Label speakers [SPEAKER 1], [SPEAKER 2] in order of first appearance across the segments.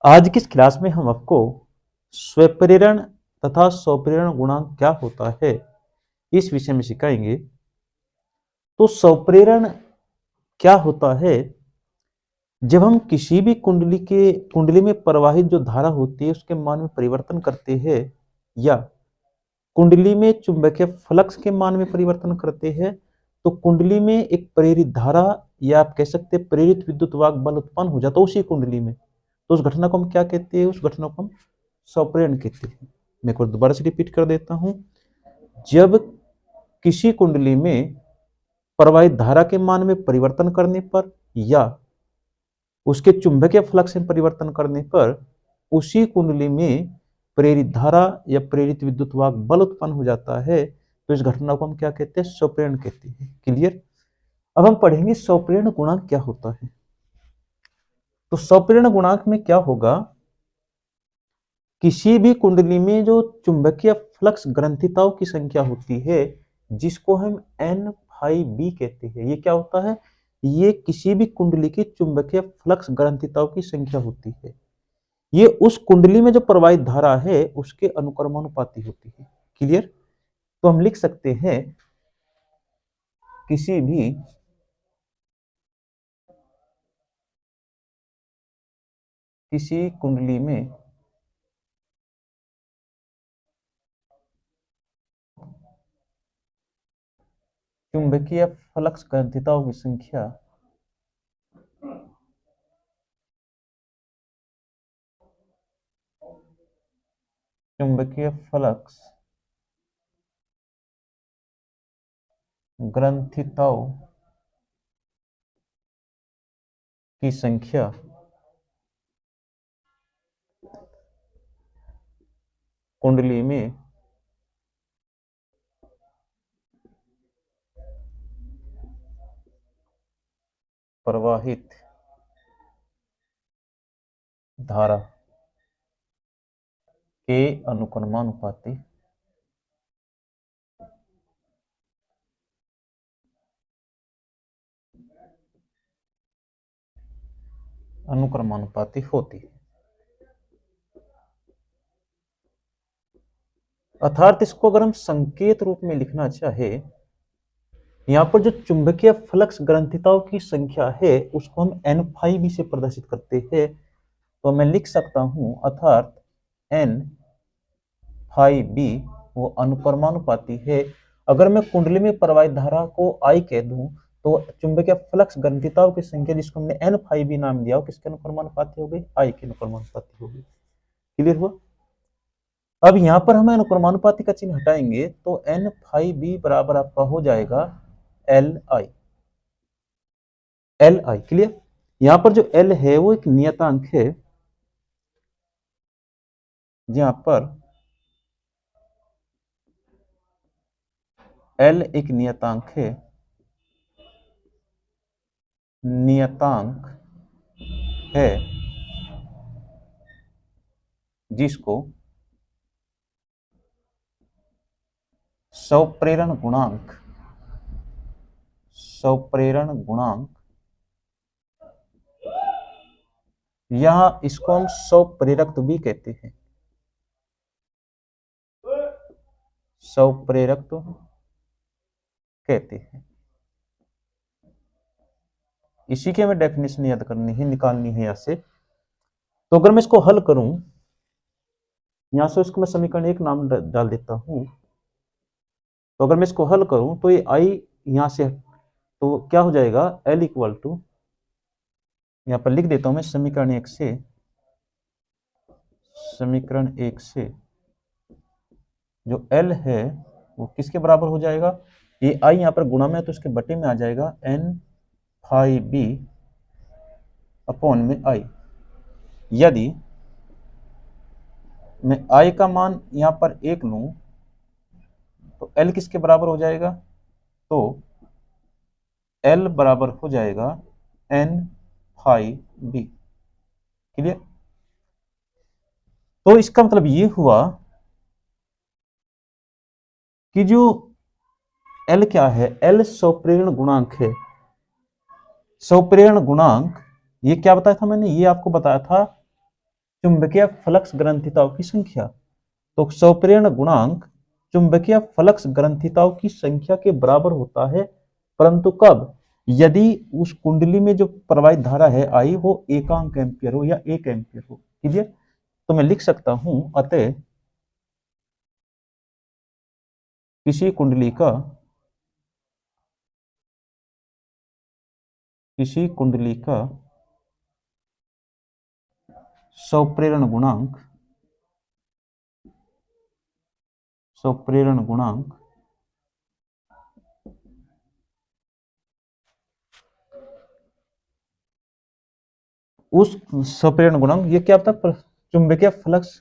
[SPEAKER 1] आज की इस क्लास में हम आपको स्वप्रेरण तथा स्वप्रेरण गुणांक क्या होता है इस विषय में सिखाएंगे। तो स्वप्रेरण क्या होता है? जब हम किसी भी कुंडली में प्रवाहित जो धारा होती है उसके मान में परिवर्तन करते हैं या कुंडली में चुंबकीय फ्लक्स के मान में परिवर्तन करते हैं तो कुंडली में एक प्रेरित धारा या आप कह सकते हैं प्रेरित विद्युत वाहक बल उत्पन्न हो जाता है उसी कुंडली में। तो उस घटना को हम क्या कहते हैं? उस घटना को हम स्वप्रेरण कहते हैं। मैं एक बार दोबारा से रिपीट कर देता हूं। जब किसी कुंडली में प्रवाहित धारा के मान में परिवर्तन करने पर या उसके चुंबकीय फ्लक्स में परिवर्तन करने पर उसी कुंडली में प्रेरित धारा या प्रेरित विद्युत वाहक बल उत्पन्न हो जाता है तो इस घटना को हम क्या कहते हैं? स्वप्रेरण कहते हैं। क्लियर? अब हम पढ़ेंगे स्वप्रेरण गुणांक क्या होता है। तो स्वप्रेरण गुणांक में क्या होगा? किसी भी कुंडली में जो चुंबकीय फ्लक्स ग्रंथिताओं की संख्या होती है जिसको हम एन फाई बी कहते हैं। ये क्या होता है? ये किसी भी कुंडली की चुंबकीय फ्लक्स ग्रंथिताओं की संख्या होती है। ये उस कुंडली में जो प्रवाहित धारा है उसके अनुक्रमानुपाती होती है। क्लियर? तो हम लिख सकते हैं किसी भी कुंडली में चुंबकीय फ्लक्स ग्रंथिताओं की संख्या चुंबकीय फ्लक्स ग्रंथिताओं की संख्या कुंडली में प्रवाहित धारा के अनुक्रमानुपाती होती है। अर्थात इसको अगर हम संकेत रूप में लिखना चाहे, यहाँ पर जो चुंबकीय फ्लक्स ग्रंथिताओं की संख्या है उसको हम एन फाई बी से प्रदर्शित करते हैं। तो मैं लिख सकता हूं अर्थात एन फाई बी वो अनुक्रमानुपाती है। अगर मैं कुंडली में प्रवाहित धारा को आई कह दूं तो चुंबकीय फ्लक्स ग्रंथिताओं की संख्या जिसको हमने एन फाई बी नाम दिया किसके अनुक्रमानुपाती हो गई? आई के अनुक्रमानुपाती हो गई। क्लियर हुआ? अब यहां पर हम अनुक्रमानुपाती का चिन्ह हटाएंगे तो एन फाई बी बराबर आपका हो जाएगा L I. L I clear? यहां पर जो एल है वो एक नियतांक है, जहां पर एल एक नियतांक है, जिसको स्वप्रेरण गुणांक या इसको हम स्वप्रेरकत्व भी कहते हैं। स्वप्रेरकत्व कहते हैं। इसी की हमें डेफिनेशन याद करनी है, निकालनी है यहां से। तो अगर मैं इसको हल करूं, यहां से इसको मैं समीकरण एक नाम डाल देता हूं। तो अगर मैं इसको हल करूं तो ये आई यहां से तो क्या हो जाएगा? एल इक्वल टू, यहां पर लिख देता हूं मैं समीकरण एक से जो एल है वो किसके बराबर हो जाएगा? ये आई यहां पर गुणा में है तो इसके बटे में आ जाएगा एन फाई बी अपॉन में आई। यदि मैं आई का मान यहां पर एक लूं तो एल किसके बराबर हो जाएगा? तो एल बराबर हो जाएगा एन फाई बी। क्लियर? तो इसका मतलब ये हुआ कि जो एल क्या है? एल स्वप्रेरण गुणांक है। स्वप्रेरण गुणांक ये क्या बताया था मैंने? ये आपको बताया था चुंबकीय फ्लक्स ग्रंथिताओं की संख्या। तो स्वप्रेरण गुणांक चुंबकीय फ्लक्स ग्रंथिताओं की संख्या के बराबर होता है, परंतु कब? यदि उस कुंडली में जो प्रवाहित धारा है आई वो एकांक एम्पियर हो या 1 एम्पियर हो। क्लियर? तो मैं लिख सकता हूं, अतः किसी कुंडली का स्वप्रेरण गुणांक उस स्वप्रेरण गुणांक, ये क्या होता है? चुंबकीय फ्लक्स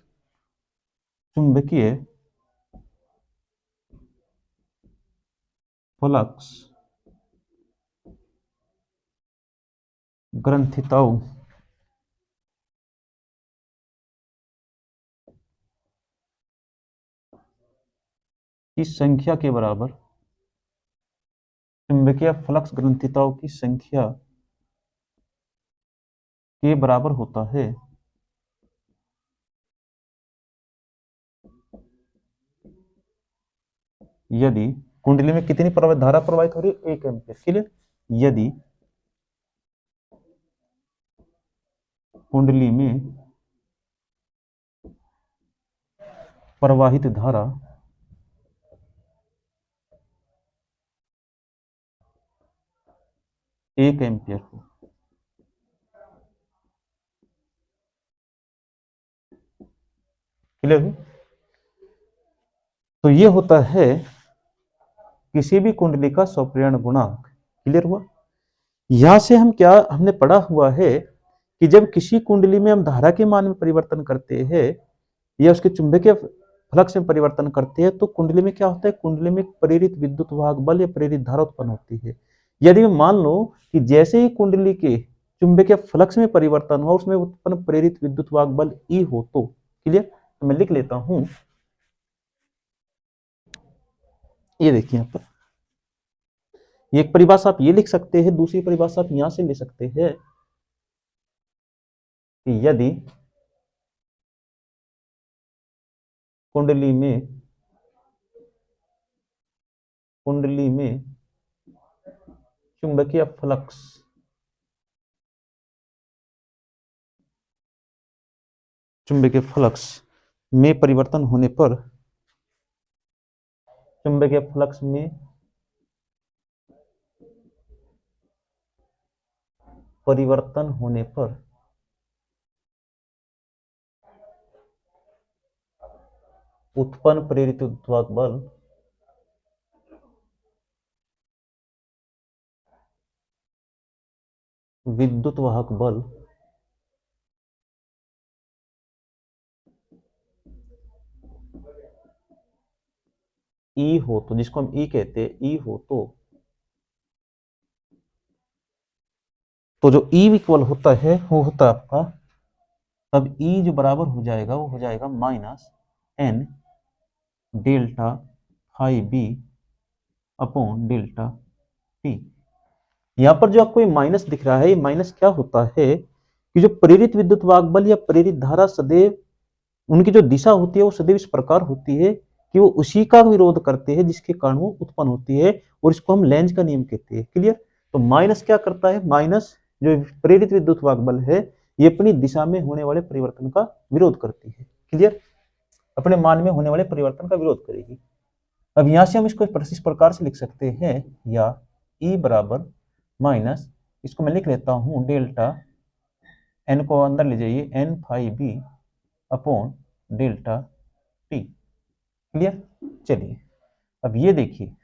[SPEAKER 1] ग्रंथिताओं की संख्या के बराबर, चुंबकीय फ्लक्स ग्रंथिताओं की संख्या के बराबर होता है यदि कुंडली में कितनी प्रवाहित धारा प्रवाहित हो रही है? 1 एम्पियर। क्लियर? यदि कुंडली में प्रवाहित धारा 1 एम्पियर हो। क्लियर? तो ये होता है किसी भी कुंडली का स्वप्रेरण गुणांक। क्लियर हुआ? यहां से हम क्या हमने पढ़ा हुआ है कि जब किसी कुंडली में हम धारा के मान में परिवर्तन करते हैं या उसके चुंबकीय फ्लक्स में परिवर्तन करते हैं, तो कुंडली में क्या होता है? कुंडली में प्रेरित विद्युत वाहक बल या प्रेरित धारा उत्पन्न होती है। यदि मैं मान लो कि जैसे ही कुंडली के चुंबकीय फ्लक्स में परिवर्तन हुआ, उसमें उत्पन्न प्रेरित विद्युत वाहक बल ई हो तो। क्लियर? तो मैं लिख लेता हूं, ये देखिए यहाँ पर एक परिभाषा आप ये लिख सकते हैं, दूसरी परिभाषा आप यहां से ले सकते हैं कि यदि कुंडली में चुंबकीय फ्लक्स में परिवर्तन होने पर, चुंबकीय फ्लक्स में परिवर्तन होने पर उत्पन्न प्रेरित विद्युत बल विद्युत वाहक बल ई हो तो, जिसको हम ई कहते हैं, ई हो तो जो ई इक्वल होता है वो होता है आपका, तब ई जो बराबर हो जाएगा वो हो जाएगा minus N delta phi B upon delta T. यहां पर जो आपको ये माइनस दिख रहा है, ये माइनस क्या होता है कि जो प्रेरित विद्युत वाहक बल या प्रेरित धारा सदैव, उनकी जो दिशा होती है वो सदैव इस प्रकार होती है कि वो उसी का विरोध करते हैं जिसके कारण वो उत्पन्न होती है, और इसको हम लेंज का नियम कहते हैं। क्लियर? तो माइनस क्या करता है? माइनस जो प्रेरित विद्युत वाहक बल है ये अपनी दिशा में होने वाले परिवर्तन का विरोध करती है। क्लियर? अपने मान में होने वाले परिवर्तन का विरोध करेगी। अब यहां से हम इसको इस प्रकार से लिख सकते हैं, या ई बराबर माइनस, इसको मैं लिख लेता हूं डेल्टा, एन को अंदर ले जाइए, N phi B upon delta T. Clear? चलिए अब ये देखिए,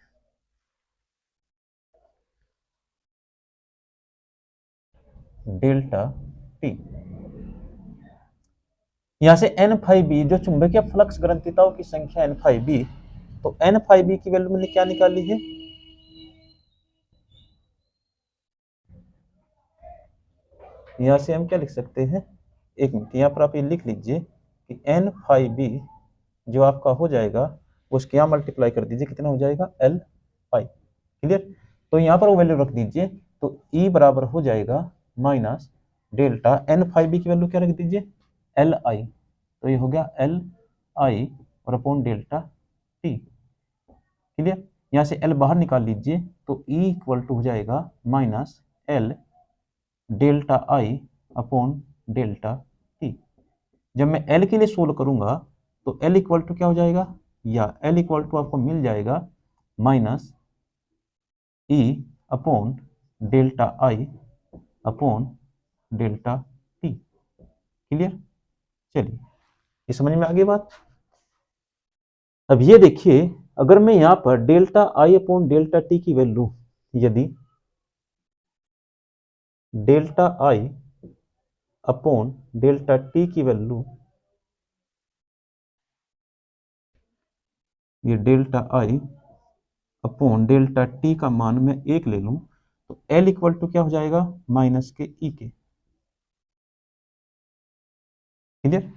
[SPEAKER 1] डेल्टा टी, यहां से एन फाई बी जो चुंबकीय फ्लक्स ग्रंथिताओं की संख्या एन फाई बी, तो एन फाई बी की वैल्यू मैंने क्या निकाली है? यहां से हम क्या लिख सकते हैं, एक मिनट, यहां पर आप ये लिख लीजिए कि एन फाई बी जो आपका हो जाएगा उसके यहाँ मल्टीप्लाई कर दीजिए, कितना हो जाएगा? एल पाई। क्लियर? तो यहाँ पर वो वैल्यू रख दीजिए, तो ई बराबर हो जाएगा minus delta N phi B की वैल्यू क्या रख दीजिए? एल आई, तो ये हो गया एल आई और अपॉन डेल्टा टी। क्लियर? यहाँ से एल बाहर निकाल लीजिए तो ई इक्वल टू हो जाएगा माइनस एल डेल्टा आई अपॉन डेल्टा टी। जब मैं एल के लिए सोल्व करूंगा तो एल इक्वल टू क्या हो जाएगा, या एल इक्वल टू आपको मिल जाएगा माइनस ई अपॉन डेल्टा आई अपॉन डेल्टा टी। क्लियर? चलिए, ये समझ में आ गई बात। अब ये देखिए, अगर मैं यहां पर डेल्टा आई अपॉन डेल्टा टी की वैल्यू, यदि डेल्टा आई अपॉन डेल्टा टी की वैल्यू, ये डेल्टा आई अपॉन डेल्टा टी का मान मैं 1 ले लूं तो एल इक्वल टू क्या हो जाएगा, माइनस के ई के। क्लियर?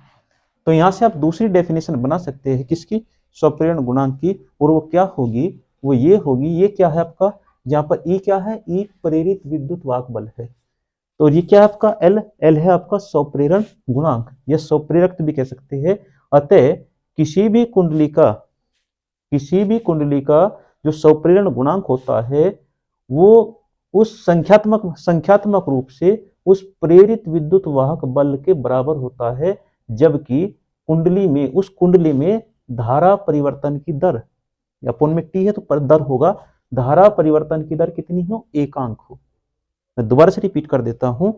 [SPEAKER 1] तो यहां से आप दूसरी डेफिनेशन बना सकते हैं किसकी, स्वप्रेरण गुणांक की, और वो क्या होगी, वो ये होगी, ये क्या है आपका, जहां पर ई क्या है, ई प्रेरित विद्युत वाहक बल है, तो ये क्या है आपका एल, एल है आपका स्वप्रेरण गुणांक या स्वप्रेरक भी कह सकते हैं। अतः किसी भी कुंडली का जो स्वप्रेरण गुणांक होता है वो उस संख्यात्मक रूप से उस प्रेरित विद्युत वाहक बल के बराबर होता है, जबकि उस कुंडली में धारा परिवर्तन की दर, अपोन में टी है तो पर दर होगा, धारा परिवर्तन की दर कितनी हो, एकांक हो। मैं दोबारा से रिपीट कर देता हूं,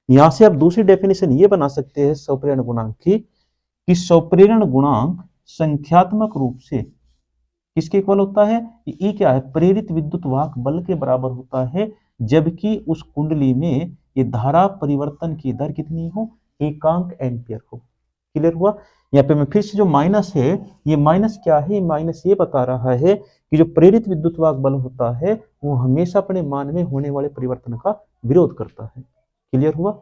[SPEAKER 1] यहां से आप दूसरी डेफिनेशन ये बना सकते हैं स्वप्रेरण गुणांक की, कि स्वप्रेरण गुणांक संख्यात्मक रूप से किसके इक्वल होता है, ई क्या है, प्रेरित विद्युत वाहक बल के बराबर होता है, जबकि उस कुंडली में ये धारा परिवर्तन की दर कितनी हो, एकांक एम्पियर हो। क्लियर हुआ? यहाँ पे मैं फिर से जो माइनस है, ये माइनस क्या है, माइनस ये बता रहा है कि जो प्रेरित विद्युत वाहक बल होता है वो हमेशा अपने मान में होने वाले परिवर्तन का विरोध करता है। क्लियर हुआ?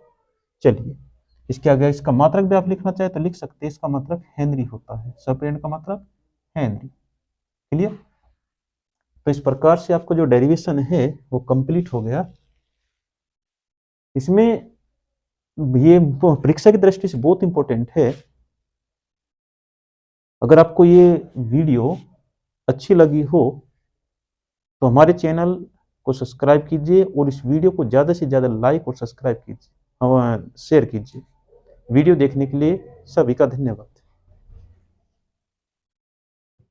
[SPEAKER 1] चलिए, इसके आगे इसका मात्रक भी आप लिखना चाहे तो लिख सकते हैं, इसका मात्रक हेनरी होता है, स्वप्रेरण का मात्रक हेनरी। क्लियर? तो इस प्रकार से आपको जो डेरिवेशन है वो कंप्लीट हो गया। इसमें ये परीक्षा की दृष्टि से बहुत इंपॉर्टेंट है। अगर आपको ये वीडियो अच्छी लगी हो तो हमारे चैनल को सब्सक्राइब कीजिए और इस वीडियो को ज़्यादा से ज़्यादा लाइक और सब्सक्राइब कीजिए, शेयर कीजिए। वीडियो देखने के लिए सभी का धन्यवाद।